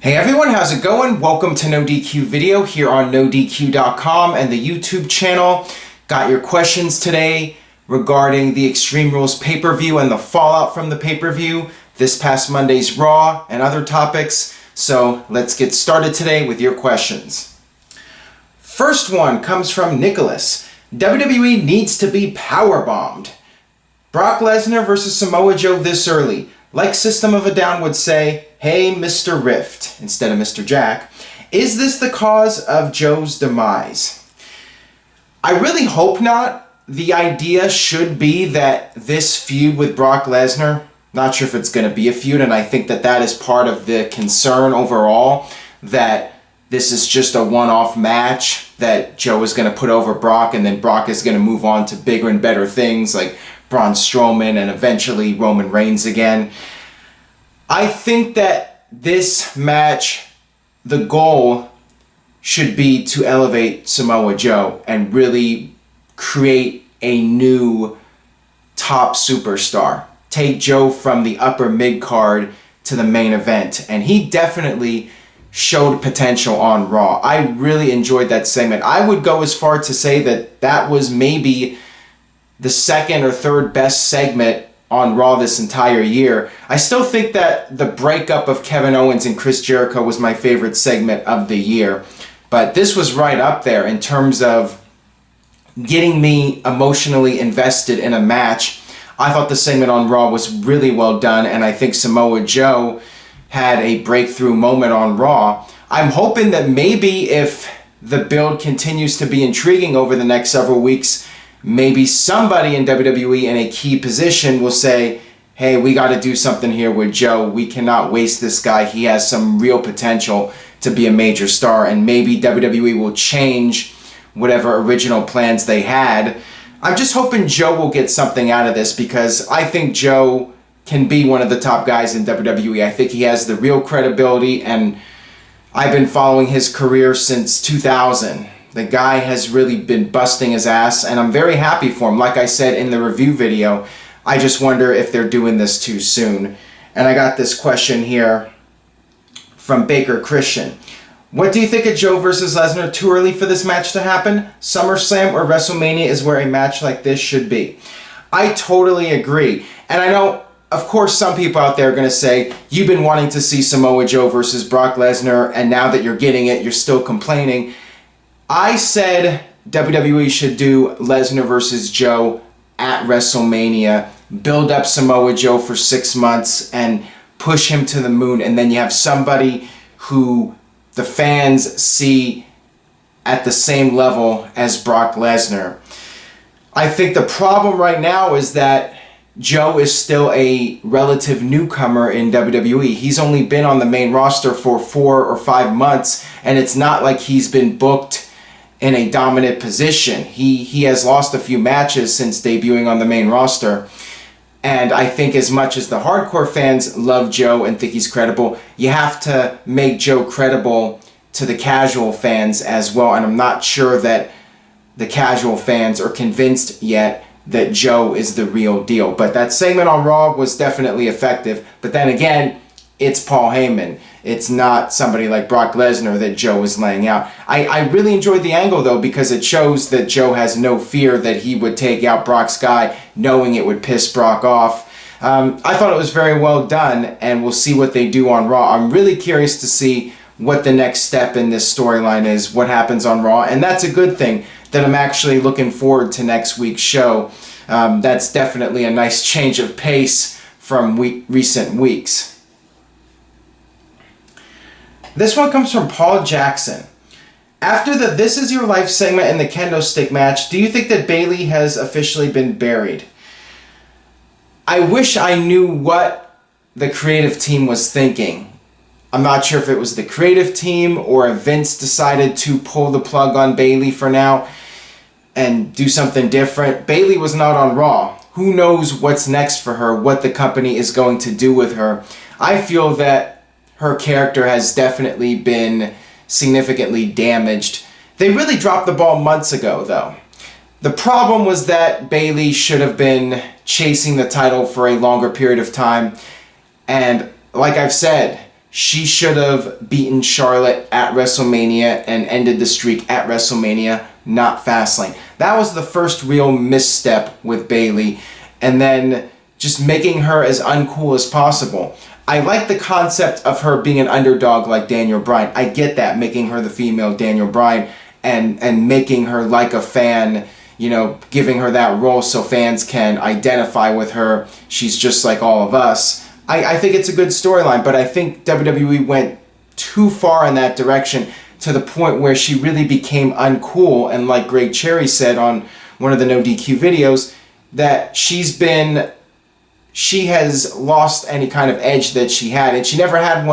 Hey everyone, how's it going? Welcome to NoDQ video here on NoDQ.com and the YouTube channel. Got your questions today regarding the Extreme Rules pay-per-view and the fallout from the pay-per-view, this past Monday's Raw, and other topics. So let's get started today with your questions. First one comes from Nicholas. WWE needs to be powerbombed. Brock Lesnar versus Samoa Joe this early. Like System of a Down would say, hey, Mr. Rift, instead of Mr. Jack. Is this the cause of Joe's demise? I really hope not. The idea should be that this feud with Brock Lesnar, not sure if it's going to be a feud, and I think that that is part of the concern overall, that this is just a one-off match that Joe is going to put over Brock, and then Brock is going to move on to bigger and better things like Braun Strowman and eventually Roman Reigns again. I think that this match, the goal should be to elevate Samoa Joe and really create a new top superstar. Take Joe from the upper mid-card to the main event. And he definitely showed potential on Raw. I really enjoyed that segment. I would go as far to say that that was maybe the second or third best segment on Raw this entire year. I still think that the breakup of Kevin Owens and Chris Jericho was my favorite segment of the year. But this was right up there in terms of getting me emotionally invested in a match. I thought the segment on Raw was really well done, and I think Samoa Joe had a breakthrough moment on Raw. I'm hoping that maybe if the build continues to be intriguing over the next several weeks, maybe somebody in WWE in a key position will say, hey, we got to do something here with Joe. We cannot waste this guy. He has some real potential to be a major star. And maybe WWE will change whatever original plans they had. I'm just hoping Joe will get something out of this, because I think Joe can be one of the top guys in WWE. I think he has the real credibility, and I've been following his career since 2000. The guy has really been busting his ass, and I'm very happy for him. Like I said in the review video, I just wonder if they're doing this too soon. And I got this question here from Baker Christian. What do you think of Joe versus Lesnar? Too early for this match to happen? SummerSlam or WrestleMania is where a match like this should be. I totally agree. And I know, of course, some people out there are going to say, you've been wanting to see Samoa Joe versus Brock Lesnar, and now that you're getting it, you're still complaining. I said WWE should do Lesnar versus Joe at WrestleMania, build up Samoa Joe for 6 months and push him to the moon, and then you have somebody who the fans see at the same level as Brock Lesnar. I think the problem right now is that Joe is still a relative newcomer in WWE. He's only been on the main roster for 4 or 5 months, and it's not like he's been booked in a dominant position. He has lost a few matches since debuting on the main roster. And I think as much as the hardcore fans love Joe and think he's credible, you have to make Joe credible to the casual fans as well. And I'm not sure that the casual fans are convinced yet that Joe is the real deal. But that segment on Raw was definitely effective. But then again, it's Paul Heyman. It's not somebody like Brock Lesnar that Joe is laying out. I really enjoyed the angle, though, because it shows that Joe has no fear that he would take out Brock's guy, knowing it would piss Brock off. I thought it was very well done, and we'll see what they do on Raw. I'm really curious to see what the next step in this storyline is, what happens on Raw, and that's a good thing, that I'm actually looking forward to next week's show. That's definitely a nice change of pace from recent weeks. This one comes from Paul Jackson. After the This Is Your Life segment and the kendo stick match, do you think that Bayley has officially been buried? I wish I knew what the creative team was thinking. I'm not sure if it was the creative team or if Vince decided to pull the plug on Bayley for now and do something different. Bayley was not on Raw. Who knows what's next for her, what the company is going to do with her. I feel that her character has definitely been significantly damaged. They really dropped the ball months ago, though. The problem was that Bayley should have been chasing the title for a longer period of time. And like I've said, she should have beaten Charlotte at WrestleMania and ended the streak at WrestleMania, not Fastlane. That was the first real misstep with Bayley, and then just making her as uncool as possible. I like the concept of her being an underdog like Daniel Bryan. I get that, making her the female Daniel Bryan and making her like a fan, you know, giving her that role so fans can identify with her. She's just like all of us. I think it's a good storyline, but I think WWE went too far in that direction to the point where she really became uncool. And like Greg Cherry said on one of the NoDQ videos, that she has lost any kind of edge that she had, and she never had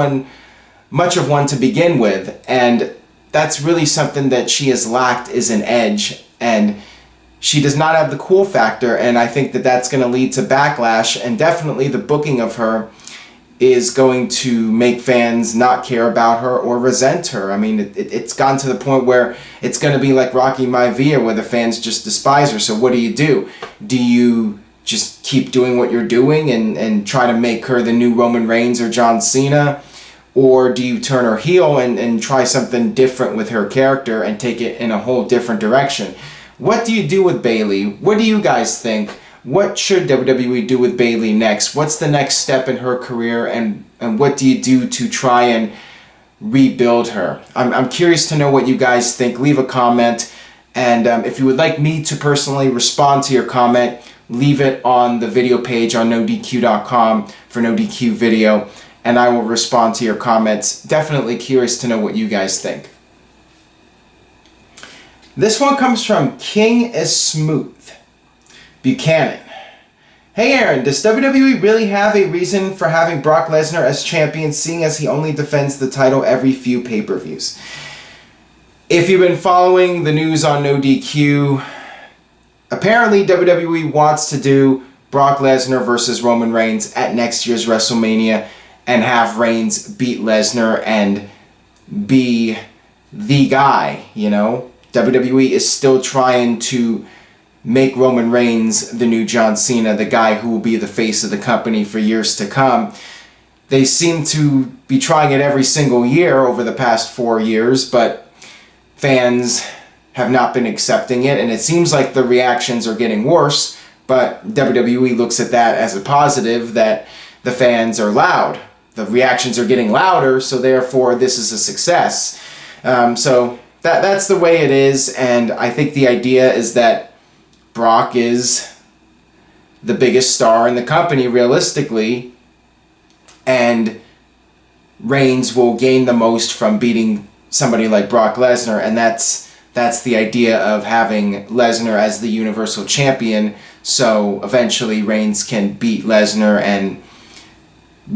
much of one to begin with. And that's really something that she has lacked, is an edge. And she does not have the cool factor, and I think that that's going to lead to backlash, and definitely the booking of her is going to make fans not care about her or resent her. I mean, it's gotten to the point where it's going to be like Rocky Maivia, where the fans just despise her. So what do? Do you just keep doing what you're doing and try to make her the new Roman Reigns or John Cena? Or do you turn her heel and try something different with her character and take it in a whole different direction? What do you do with Bayley? What do you guys think? What should WWE do with Bayley next? What's the next step in her career, and what do you do to try and rebuild her? I'm curious to know what you guys think. Leave a comment, and if you would like me to personally respond to your comment, leave it on the video page on NoDQ.com for NoDQ video, and I will respond to your comments. Definitely curious to know what you guys think. This one comes from King is Smooth Buchanan. Hey Aaron, does WWE really have a reason for having Brock Lesnar as champion, seeing as he only defends the title every few pay-per-views? If you've been following the news on NoDQ, apparently WWE wants to do Brock Lesnar versus Roman Reigns at next year's WrestleMania and have Reigns beat Lesnar and be the guy, you know? WWE is still trying to make Roman Reigns the new John Cena, the guy who will be the face of the company for years to come. They seem to be trying it every single year over the past 4 years, but fans have not been accepting it, and it seems like the reactions are getting worse, but WWE looks at that as a positive, that the fans are loud. The reactions are getting louder, so therefore this is a success. So that's the way it is, and I think the idea is that Brock is the biggest star in the company realistically, and Reigns will gain the most from beating somebody like Brock Lesnar, and that's the idea of having Lesnar as the Universal Champion, so eventually Reigns can beat Lesnar and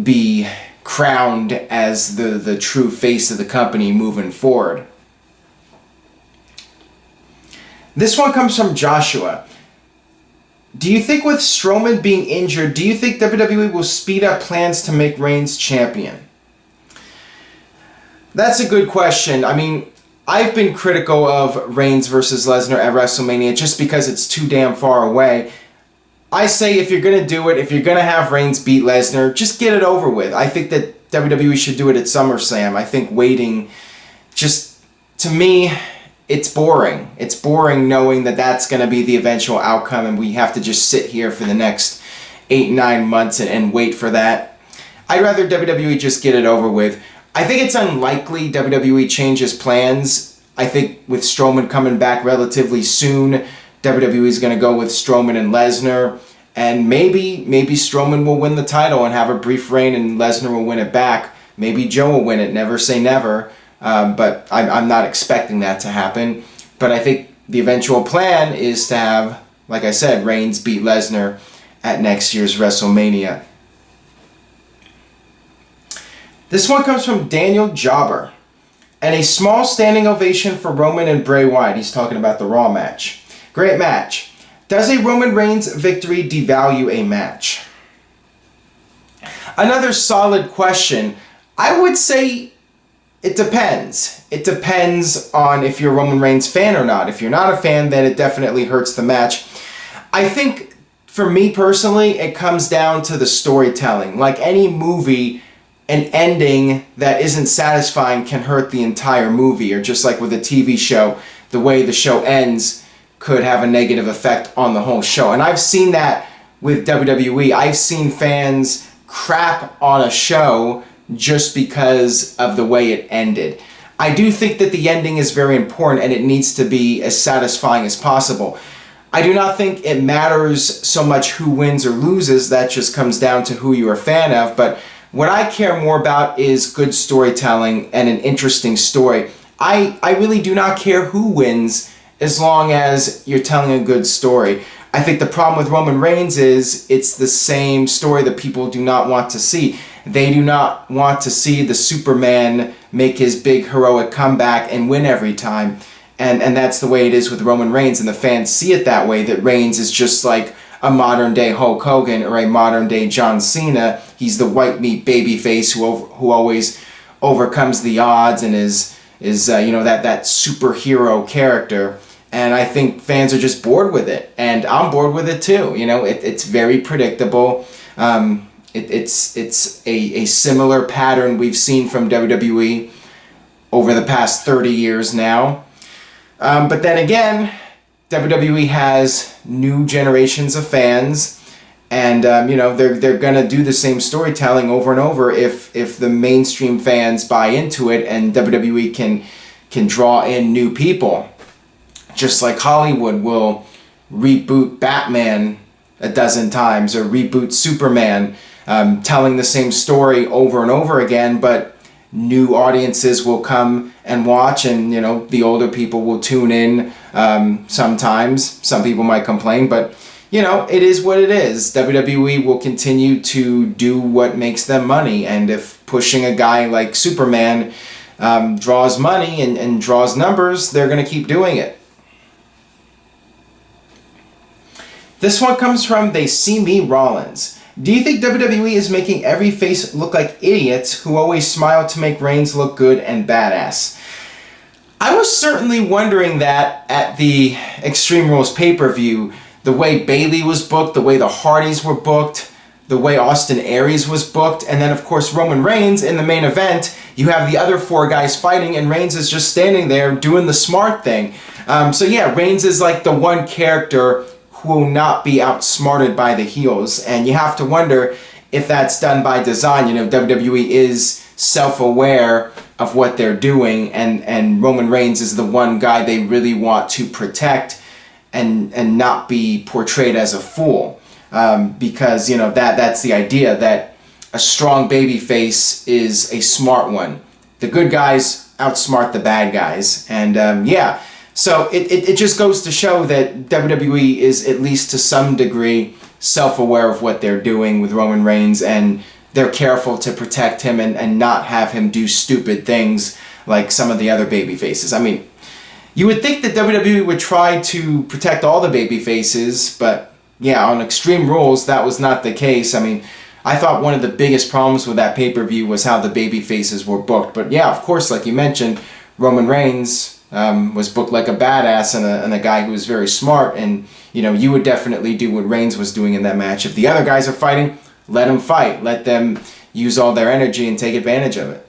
be crowned as the true face of the company moving forward. This one comes from Joshua. Do you think with Strowman being injured, do you think WWE will speed up plans to make Reigns champion? That's a good question. I mean, I've been critical of Reigns versus Lesnar at WrestleMania just because it's too damn far away. I say if you're going to do it, if you're going to have Reigns beat Lesnar, just get it over with. I think that WWE should do it at SummerSlam. I think waiting, just, to me, it's boring. It's boring knowing that that's going to be the eventual outcome, and we have to just sit here for the next 8-9 months and wait for that. I'd rather WWE just get it over with. I think it's unlikely WWE changes plans. I think with Strowman coming back relatively soon, WWE is going to go with Strowman and Lesnar, and maybe Strowman will win the title and have a brief reign and Lesnar will win it back. Maybe Joe will win it, never say never. But I'm not expecting that to happen. But I think the eventual plan is to have, like I said, Reigns beat Lesnar at next year's WrestleMania. This one comes from Daniel Jobber. And a small standing ovation for Roman and Bray Wyatt. He's talking about the Raw match. Great match. Does a Roman Reigns victory devalue a match? Another solid question. I would say it depends. It depends on if you're a Roman Reigns fan or not. If you're not a fan, then it definitely hurts the match. I think, for me personally, it comes down to the storytelling. Like any movie, an ending that isn't satisfying can hurt the entire movie, or just like with a TV show, the way the show ends could have a negative effect on the whole show. And I've seen that with WWE. I've seen fans crap on a show just because of the way it ended. I do think that the ending is very important and it needs to be as satisfying as possible. I do not think it matters so much who wins or loses. That just comes down to who you're a fan of. But what I care more about is good storytelling and an interesting story. I really do not care who wins as long as you're telling a good story. I think the problem with Roman Reigns is it's the same story that people do not want to see. They do not want to see the Superman make his big heroic comeback and win every time. And that's the way it is with Roman Reigns, and the fans see it that way, that Reigns is just like a modern day Hulk Hogan or a modern day John Cena. He's the white meat babyface who always overcomes the odds and is that superhero character. And I think fans are just bored with it, and I'm bored with it too. It's very predictable. It's a similar pattern we've seen from WWE over the past 30 years now. But then again, WWE has new generations of fans, and they're gonna do the same storytelling over and over if the mainstream fans buy into it, and WWE can draw in new people. Just like Hollywood will reboot Batman a dozen times or reboot Superman, telling the same story over and over again, but new audiences will come and watch, and the older people will tune in. Sometimes some people might complain, but it is what it is. WWE will continue to do what makes them money, and if pushing a guy like Superman draws money and draws numbers, they're going to keep doing it. This one comes from They See Me Rollins. Do you think WWE is making every face look like idiots who always smile to make Reigns look good and badass? I was certainly wondering that at the Extreme Rules pay-per-view. The way Bayley was booked, the way the Hardys were booked, the way Austin Aries was booked, and then of course Roman Reigns in the main event. You have the other four guys fighting, and Reigns is just standing there doing the smart thing. So yeah, Reigns is like the one character who will not be outsmarted by the heels, and you have to wonder if that's done by design. WWE is self-aware of what they're doing, and Roman Reigns is the one guy they really want to protect and not be portrayed as a fool, because that's the idea, that a strong babyface is a smart one. The good guys outsmart the bad guys, and so it just goes to show that WWE is, at least to some degree, self-aware of what they're doing with Roman Reigns, and they're careful to protect him and not have him do stupid things like some of the other babyfaces. I mean, you would think that WWE would try to protect all the babyfaces, but yeah, on Extreme Rules, that was not the case. I mean, I thought one of the biggest problems with that pay-per-view was how the babyfaces were booked. But yeah, of course, like you mentioned, Roman Reigns was booked like a badass and a guy who was very smart, and you would definitely do what Reigns was doing in that match. If the other guys are fighting, let them fight. Let them use all their energy and take advantage of it.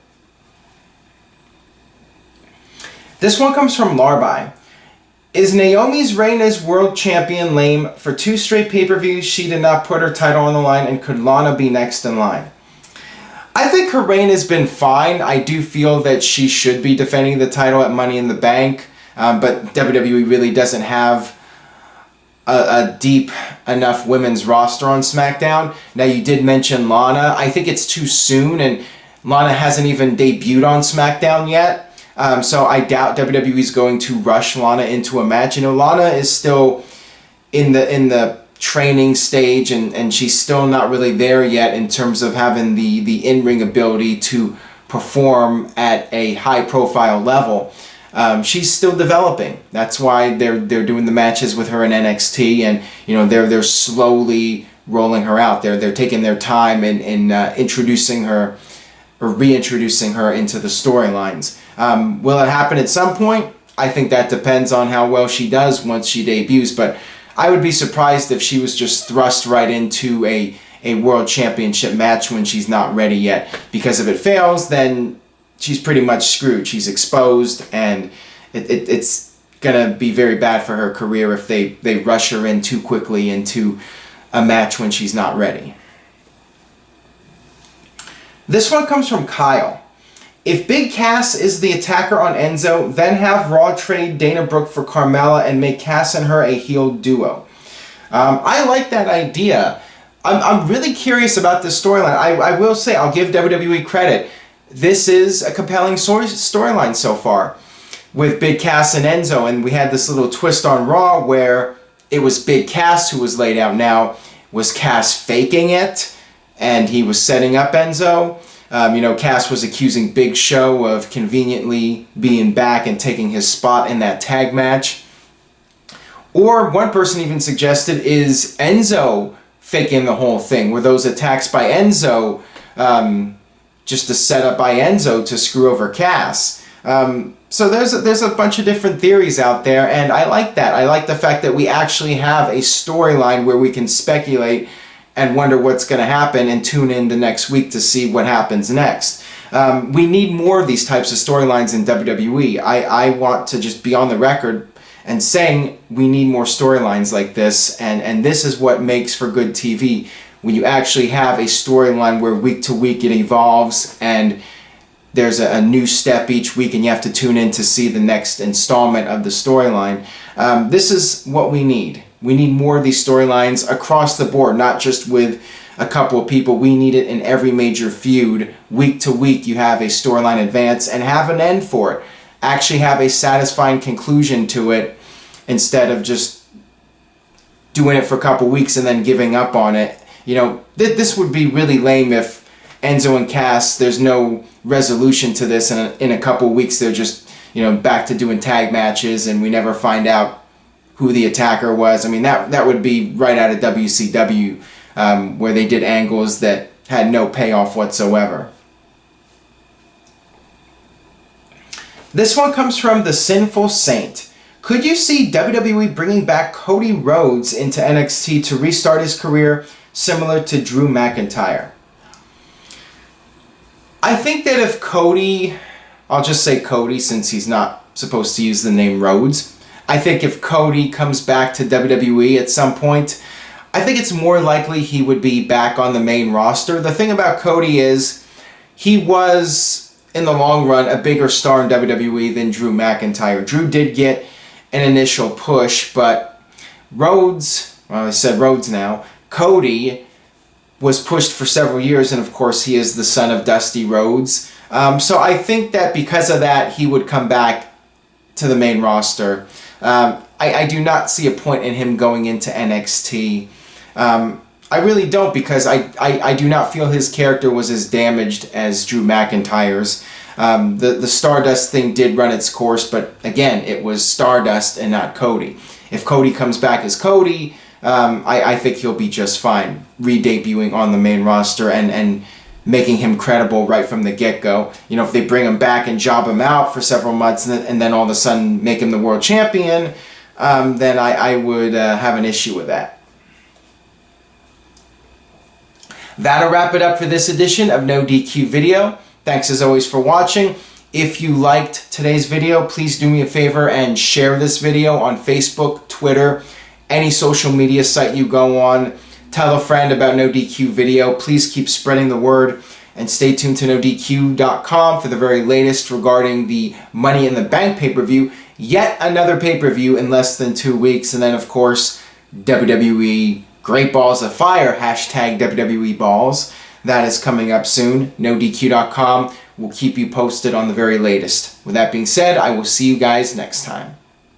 This one comes from Larby. Is Naomi's reign as world champion lame? For 2 straight pay-per-views, she did not put her title on the line, and could Lana be next in line? I think her reign has been fine. I do feel that she should be defending the title at Money in the Bank, but WWE really doesn't have a deep enough women's roster on SmackDown. Now, you did mention Lana. I think it's too soon, and Lana hasn't even debuted on SmackDown yet. So I doubt WWE is going to rush Lana into a match. Lana is still in the training stage, and she's still not really there yet in terms of having the in-ring ability to perform at a high-profile level. She's still developing. That's why they're doing the matches with her in NXT, and they're slowly rolling her out. They're taking their time in introducing her or reintroducing her into the storylines. Will it happen at some point? I think that depends on how well she does once she debuts, but I would be surprised if she was just thrust right into a a world championship match when she's not ready yet. Because if it fails, then she's pretty much screwed. She's exposed, and it's gonna be very bad for her career if they rush her in too quickly into a match when she's not ready. This one comes from Kyle. If Big Cass is the attacker on Enzo, then have Raw trade Dana Brooke for Carmella and make Cass and her a heel duo. I like that idea. I'm really curious about this storyline. I will say, I'll give WWE credit. This is a compelling storyline so far with Big Cass and Enzo, and we had this little twist on Raw where it was Big Cass who was laid out. Now, was Cass faking it and he was setting up Enzo? Cass was accusing Big Show of conveniently being back and taking his spot in that tag match. Or one person even suggested, is Enzo faking the whole thing? Were those attacks by Enzo just a setup by Enzo to screw over Cass? So there's a bunch of different theories out there, and I like that. I like the fact that we actually have a storyline where we can speculate and wonder what's going to happen and tune in the next week to see what happens next. We need more of these types of storylines in WWE. I want to just be on the record and saying we need more storylines like this, and this is what makes for good TV, when you actually have a storyline where week to week it evolves and there's a new step each week and you have to tune in to see the next installment of the storyline. This is what we need. We need more of these storylines across the board, not just with a couple of people. We need it in every major feud. Week to week you have a storyline advance and have an end for it. Actually have a satisfying conclusion to it instead of just doing it for a couple weeks and then giving up on it. This would be really lame if Enzo and Cass, there's no resolution to this, and in a couple weeks they're just back to doing tag matches and we never find out who the attacker was. I mean, that would be right out of WCW, where they did angles that had no payoff whatsoever. This one comes from The Sinful Saint. Could you see WWE bringing back Cody Rhodes into NXT to restart his career similar to Drew McIntyre? I think that if Cody, I'll just say Cody since he's not supposed to use the name Rhodes, I think if Cody comes back to WWE at some point, I think it's more likely he would be back on the main roster. The thing about Cody is he was, in the long run, a bigger star in WWE than Drew McIntyre. Drew did get an initial push, but Rhodes, well, I said Rhodes now, Cody was pushed for several years, and of course he is the son of Dusty Rhodes. So I think that because of that, he would come back to the main roster. I do not see a point in him going into NXT. I really don't, because I do not feel his character was as damaged as Drew McIntyre's. The Stardust thing did run its course, but again, it was Stardust and not Cody. If Cody comes back as Cody, I think he'll be just fine re-debuting on the main roster and making him credible right from the get-go. If they bring him back and job him out for several months and then all of a sudden make him the world champion, then I would have an issue with that. That'll wrap it up for this edition of NoDQ Video. Thanks as always for watching. If you liked today's video, please do me a favor and share this video on Facebook, Twitter, any social media site you go on. Tell a friend about NoDQ Video. Please keep spreading the word and stay tuned to NoDQ.com for the very latest regarding the Money in the Bank pay-per-view. Yet another pay-per-view in less than 2 weeks. And then, of course, WWE Great Balls of Fire, hashtag WWE Balls. That is coming up soon. NoDQ.com will keep you posted on the very latest. With that being said, I will see you guys next time.